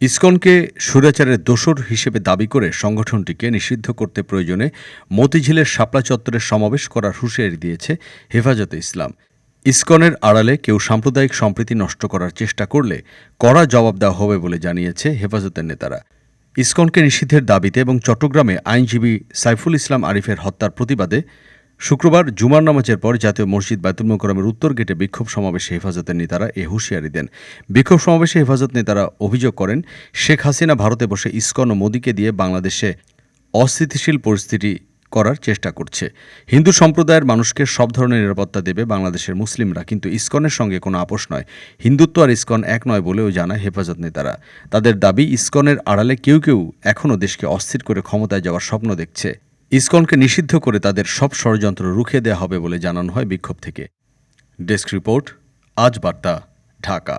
ইসকনকে স্বৈরাচারের দোসর হিসেবে দাবি করে সংগঠনটিকে নিষিদ্ধ করতে প্রয়োজনে মতিঝিলের শাপলা চত্বরে সমাবেশ করার হুঁশিয়ারি দিয়েছে হেফাজতে ইসলাম। ইসকনের আড়ালে কেউ সাম্প্রদায়িক সম্প্রীতি নষ্ট করার চেষ্টা করলে কড়া জবাব দেওয়া হবে বলে জানিয়েছে হেফাজতের নেতারা। ইসকনকে নিষিদ্ধের দাবিতে এবং চট্টগ্রামে আইনজীবী সাইফুল ইসলাম আরিফের হত্যার প্রতিবাদে শুক্রবার জুমার নামাজের পর জাতীয় মসজিদ বায়তুল মোকাররমের উত্তর গেটে বিক্ষোভ সমাবেশে হেফাজতের নেতারা এ হুঁশিয়ারি দেন। বিক্ষোভ সমাবেশে হেফাজত নেতারা অভিযোগ করেন, শেখ হাসিনা ভারতে বসে ইসকন ও মোদিকে দিয়ে বাংলাদেশে অস্থিতিশীল পরিস্থিতি করার চেষ্টা করছে। হিন্দু সম্প্রদায়ের মানুষকে সব ধরনের নিরাপত্তা দেবে বাংলাদেশের মুসলিমরা, কিন্তু ইসকনের সঙ্গে কোনো আপোষ নয়। হিন্দুত্ব আর ইসকন এক নয় বলেও জানায় হেফাজত নেতারা। তাদের দাবি, ইসকনের আড়ালে কেউ কেউ এখনও দেশকে অস্থির করে ক্ষমতায় যাওয়ার স্বপ্ন দেখছে। ইসকনকে নিষিদ্ধ করে তাদের সব ষড়যন্ত্র রুখে দেওয়া হবে বলে জানানো হয় বিক্ষোভ থেকে। ডেস্ক রিপোর্ট, আজ বার্তা, ঢাকা।